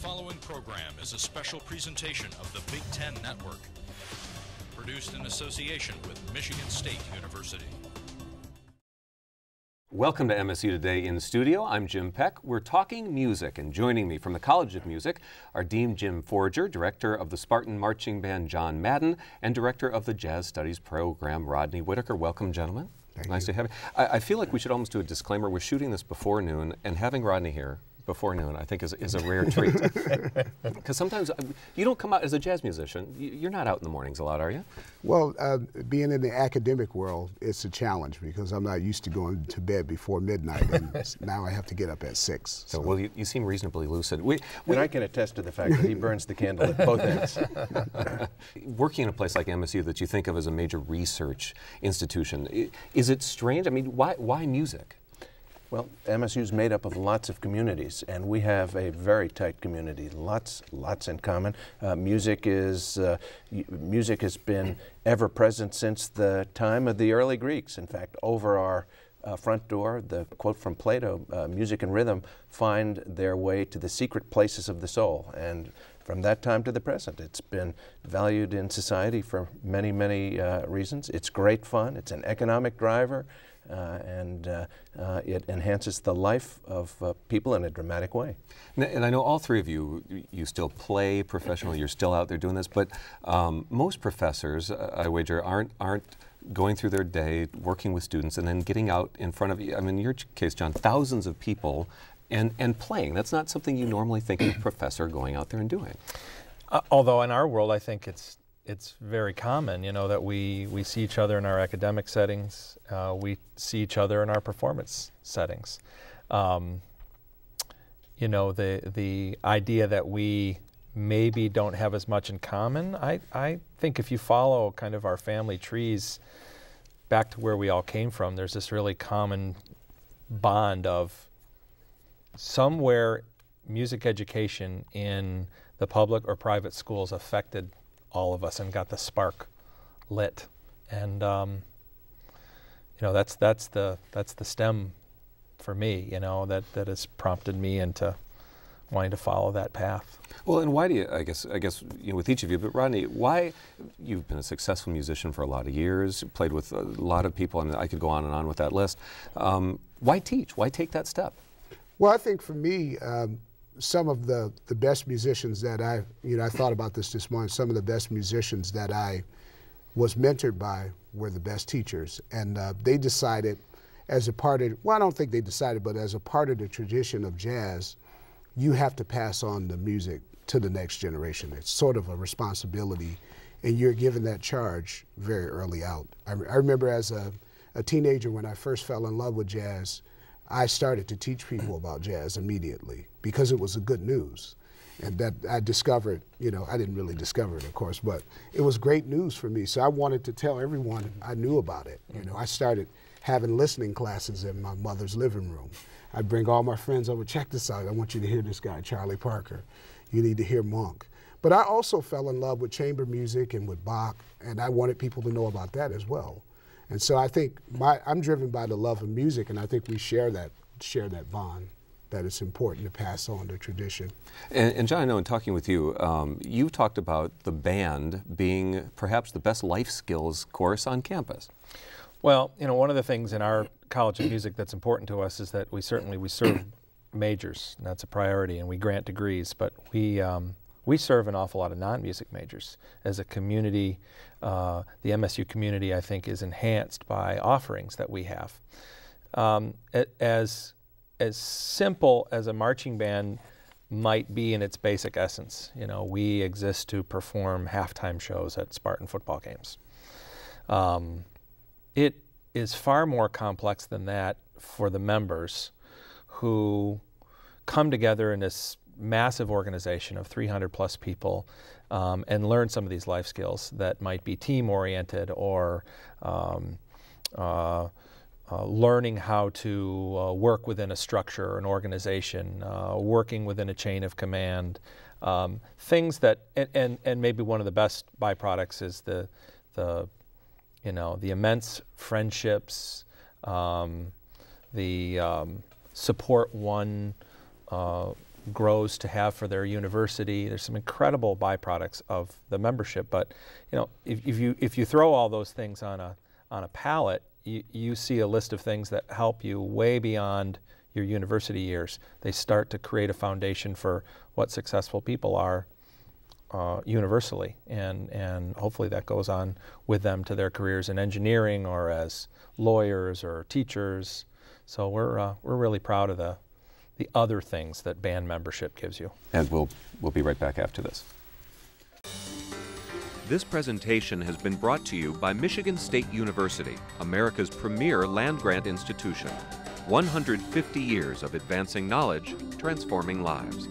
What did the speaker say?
following program is a special presentation of the Big Ten Network, produced in association with Michigan State University. Welcome to MSU Today in studio. I'm Jim Peck. We're talking music, and joining me from the College of Music are Dean Jim Forger, Director of the Spartan Marching Band John Madden, and Director of the Jazz Studies Program Rodney Whitaker. Welcome, gentlemen. Nice to have you. I feel like we should almost do a disclaimer. We're shooting this before noon, and having Rodney here before noon, I think, is a rare treat. Because sometimes you don't come out as a jazz musician. You're not out in the mornings a lot, are you? Well, being in the academic world, it's a challenge because I'm not used to going to bed before midnight, and now I have to get up at 6. So, well, you seem reasonably lucid. And I can attest to the fact that he burns the candle at both ends. Working in a place like MSU that you think of as a major research institution, is it strange? I mean, why music? Well, MSU is made up of lots of communities, and we have a very tight community. Lots in common. Music has been ever present since the time of the early Greeks. In fact, over our front door, the quote from Plato, music and rhythm find their way to the secret places of the soul. And from that time to the present, it's been valued in society for many, many reasons. It's great fun. It's an economic driver. And it enhances the life of people in a dramatic way. And I know all three of you still play professionally, you're still out there doing this, but most professors, I wager, aren't going through their day working with students and then getting out in front of, I mean, in your case, John, thousands of people and playing. That's not something you normally think of a professor going out there and doing. Although in our world, I think it's very common, you know, that we see each other in our academic settings, we see each other in our performance settings. You know, the idea that we maybe don't have as much in common, I think if you follow kind of our family trees back to where we all came from, there's this really common bond of somewhere music education in the public or private schools affected all of us and got the spark lit, and you know, that's the stem for me. You know, that has prompted me into wanting to follow that path. Well, and why do you? I guess you know, with each of you, but Rodney, why? You've been a successful musician for a lot of years, played with a lot of people, and I could go on and on with that list. Why teach? Why take that step? Well, I think for me, some of the best musicians that I thought about this morning, some of the best musicians that I was mentored by were the best teachers. And they decided as a part of, well, I don't think they decided, but as a part of the tradition of jazz, you have to pass on the music to the next generation. It's sort of a responsibility, and you're given that charge very early out. I remember as a teenager when I first fell in love with jazz, I started to teach people about jazz immediately because it was a good news. And that I discovered, you know, I didn't really discover it, of course, but it was great news for me. So I wanted to tell everyone I knew about it. You know, I started having listening classes in my mother's living room. I'd bring all my friends over, check this out. I want you to hear this guy, Charlie Parker. You need to hear Monk. But I also fell in love with chamber music and with Bach, and I wanted people to know about that as well. And so I think I'm driven by the love of music, and I think we share that bond, that it's important to pass on the tradition. And John, I know in talking with you, you talked about the band being perhaps the best life skills course on campus. Well, you know, one of the things in our College of Music that's important to us is that we serve majors, and that's a priority, and we grant degrees, but we serve an awful lot of non-music majors. As a community, the MSU community, I think, is enhanced by offerings that we have. As simple as a marching band might be in its basic essence, you know, we exist to perform halftime shows at Spartan football games. It is far more complex than that for the members who come together in this massive organization of 300+ people and learn some of these life skills that might be team-oriented or learning how to work within a structure, an organization, working within a chain of command, things that, and maybe one of the best byproducts is the immense friendships, the support one grows to have for their university. There's some incredible byproducts of the membership, but you know, if you throw all those things on a pallet, you see a list of things that help you way beyond your university years. They start to create a foundation for what successful people are universally, and hopefully that goes on with them to their careers in engineering or as lawyers or teachers. So we're really proud of the other things that band membership gives you. And we'll be right back after this. This presentation has been brought to you by Michigan State University, America's premier land-grant institution. 150 years of advancing knowledge, transforming lives.